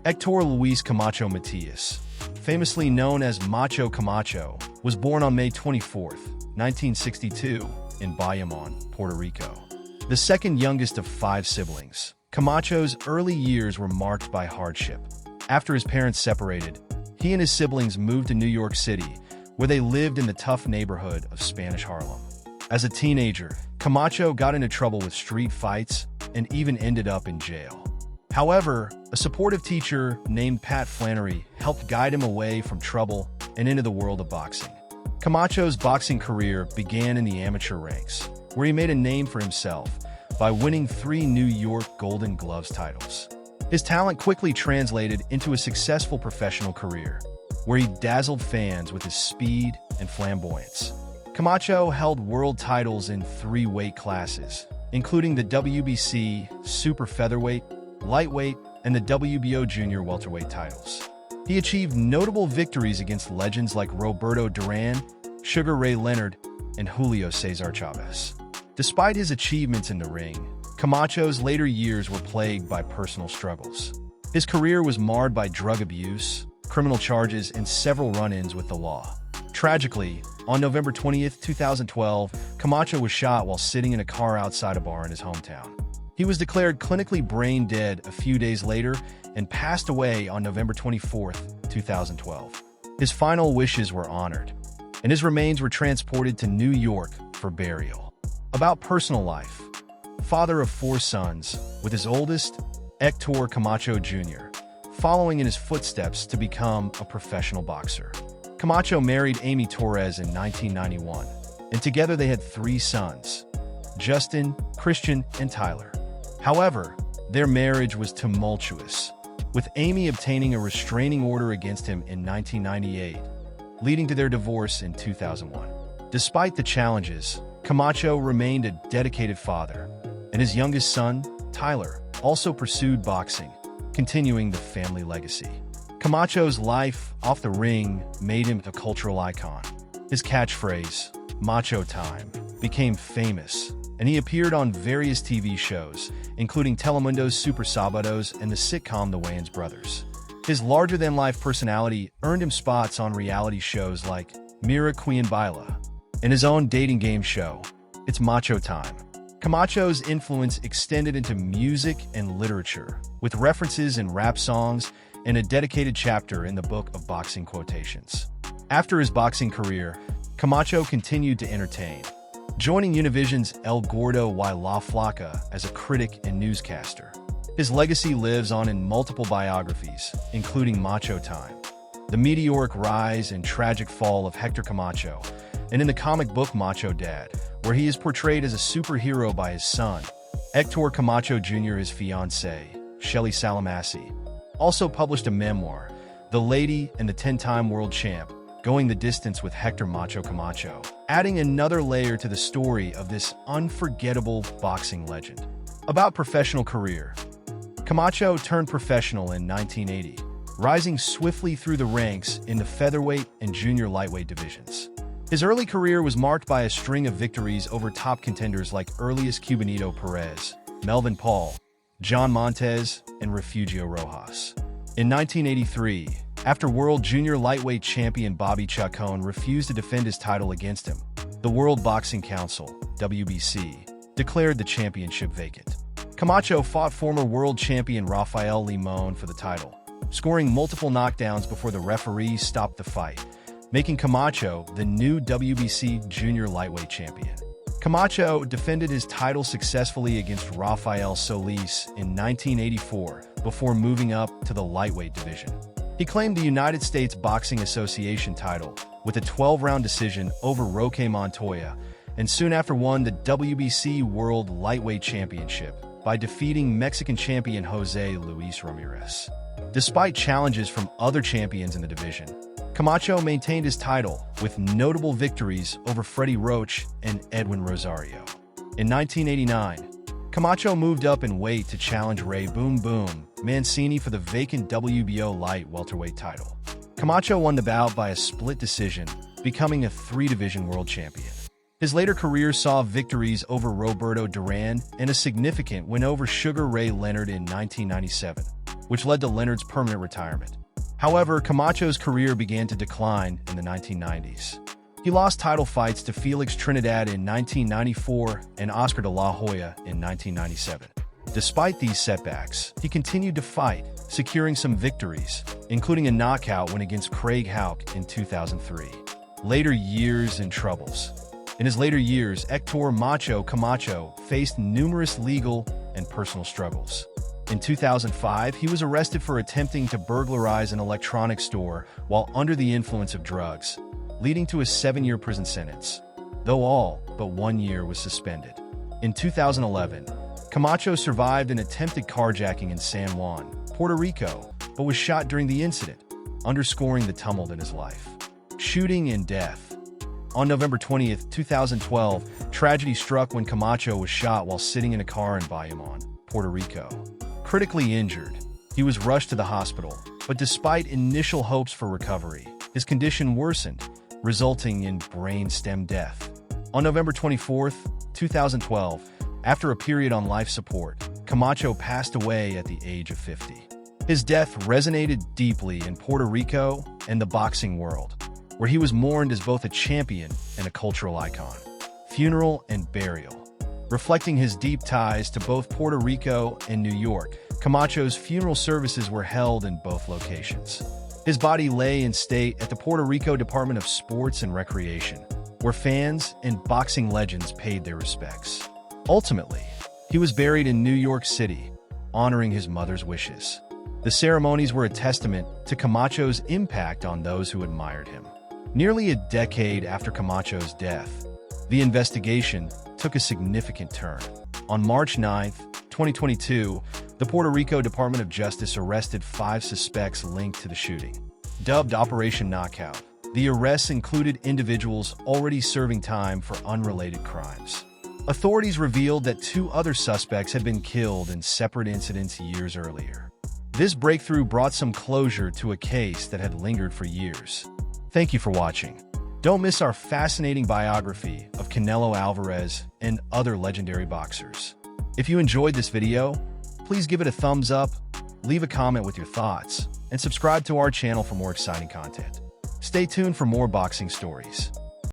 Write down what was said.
Héctor Luís Camacho Matías, famously known as Macho Camacho, was born on May 24, 1962, in Bayamón, Puerto Rico. The second youngest of 5 siblings, Camacho's early years were marked by hardship. After his parents separated, he and his siblings moved to New York City, where they lived in the tough neighborhood of Spanish Harlem. As a teenager, Camacho got into trouble with street fights and even ended up in jail. However, a supportive teacher named Pat Flannery helped guide him away from trouble and into the world of boxing. Camacho's boxing career began in the amateur ranks, where he made a name for himself by winning 3 New York Golden Gloves titles. His talent quickly translated into a successful professional career, where he dazzled fans with his speed and flamboyance. Camacho held world titles in 3 weight classes, including the WBC Super Featherweight, Lightweight, and the WBO Junior Welterweight titles. He achieved notable victories against legends like Roberto Durán, Sugar Ray Leonard, and Julio César Chávez. Despite his achievements in the ring, Camacho's later years were plagued by personal struggles. His career was marred by drug abuse, criminal charges, and several run-ins with the law. Tragically, on November 20, 2012, Camacho was shot while sitting in a car outside a bar in his hometown. He was declared clinically brain dead a few days later and passed away on November 24, 2012. His final wishes were honored, and his remains were transported to New York for burial. About personal life: father of 4 sons, with his oldest, Héctor Camacho Jr., following in his footsteps to become a professional boxer. Camacho married Amy Torres in 1991, and together they had 3 sons: Justin, Christian, and Tyler. However, their marriage was tumultuous, with Amy obtaining a restraining order against him in 1998, leading to their divorce in 2001. Despite the challenges, Camacho remained a dedicated father, and his youngest son, Tyler, also pursued boxing, continuing the family legacy. Camacho's life off the ring made him a cultural icon. His catchphrase, Macho Time, became famous, and he appeared on various TV shows, including Telemundo's Super Sabados and the sitcom The Wayans Brothers. His larger-than-life personality earned him spots on reality shows like Mira Queen Baila and his own dating game show, It's Macho Time. Camacho's influence extended into music and literature, with references in rap songs and a dedicated chapter in the Book of Boxing Quotations. After his boxing career, Camacho continued to entertain, joining Univision's El Gordo y La Flaca as a critic and newscaster. His legacy lives on in multiple biographies, including Macho Time, the meteoric rise and tragic fall of Hector Camacho, and in the comic book Macho Dad, where he is portrayed as a superhero by his son, Héctor Camacho Jr. His fiancée, Shelly Salamassi, also published a memoir, The Lady and the 10-Time World Champ, Going the Distance with Hector Macho Camacho, adding another layer to the story of this unforgettable boxing legend. About professional career: Camacho turned professional in 1980, rising swiftly through the ranks in the featherweight and junior lightweight divisions. His early career was marked by a string of victories over top contenders like Elias Cubanito Perez, Melvin Paul, John Montez, and Refugio Rojas. In 1983, after World Junior Lightweight champion Bobby Chacon refused to defend his title against him, the World Boxing Council, WBC, declared the championship vacant. Camacho fought former world champion Rafael Limon for the title, scoring multiple knockdowns before the referee stopped the fight, making Camacho the new WBC Junior Lightweight champion. Camacho defended his title successfully against Rafael Solis in 1984 before moving up to the lightweight division. He claimed the United States Boxing Association title with a 12-round decision over Roque Montoya, and soon after won the WBC World Lightweight Championship by defeating Mexican champion Jose Luis Ramirez. Despite challenges from other champions in the division, Camacho maintained his title with notable victories over Freddie Roach and Edwin Rosario. In 1989, Camacho moved up in weight to challenge Ray Boom Boom Mancini for the vacant WBO light welterweight title. Camacho won the bout by a split decision, becoming a 3-division world champion. His later career saw victories over Roberto Durán and a significant win over Sugar Ray Leonard in 1997. which led to Leonard's permanent retirement. However, Camacho's career began to decline in the 1990s. He lost title fights to Felix Trinidad in 1994 and Oscar de la Hoya in 1997. Despite these setbacks, he continued to fight, securing some victories, including a knockout win against Craig Houck in 2003. Later years and troubles. In his later years, Hector Macho Camacho faced numerous legal and personal struggles. In 2005, he was arrested for attempting to burglarize an electronics store while under the influence of drugs, leading to a 7-year prison sentence, though all but 1 year was suspended. In 2011, Camacho survived an attempted carjacking in San Juan, Puerto Rico, but was shot during the incident, underscoring the tumult in his life. Shooting and death. On November 20, 2012, tragedy struck when Camacho was shot while sitting in a car in Bayamón, Puerto Rico. Critically injured, he was rushed to the hospital, but despite initial hopes for recovery, his condition worsened, resulting in brain-stem death. On November 24, 2012, after a period on life support, Camacho passed away at the age of 50. His death resonated deeply in Puerto Rico and the boxing world, where he was mourned as both a champion and a cultural icon. Funeral and burial. Reflecting his deep ties to both Puerto Rico and New York, Camacho's funeral services were held in both locations. His body lay in state at the Puerto Rico Department of Sports and Recreation, where fans and boxing legends paid their respects. Ultimately, he was buried in New York City, honoring his mother's wishes. The ceremonies were a testament to Camacho's impact on those who admired him. Nearly a decade after Camacho's death, the investigation took a significant turn. On March 9, 2022, the Puerto Rico Department of Justice arrested 5 suspects linked to the shooting. Dubbed Operation Knockout, the arrests included individuals already serving time for unrelated crimes. Authorities revealed that 2 other suspects had been killed in separate incidents years earlier. This breakthrough brought some closure to a case that had lingered for years. Thank you for watching. Don't miss our fascinating biography of Canelo Alvarez and other legendary boxers. If you enjoyed this video, please give it a thumbs up, leave a comment with your thoughts, and subscribe to our channel for more exciting content. Stay tuned for more boxing stories.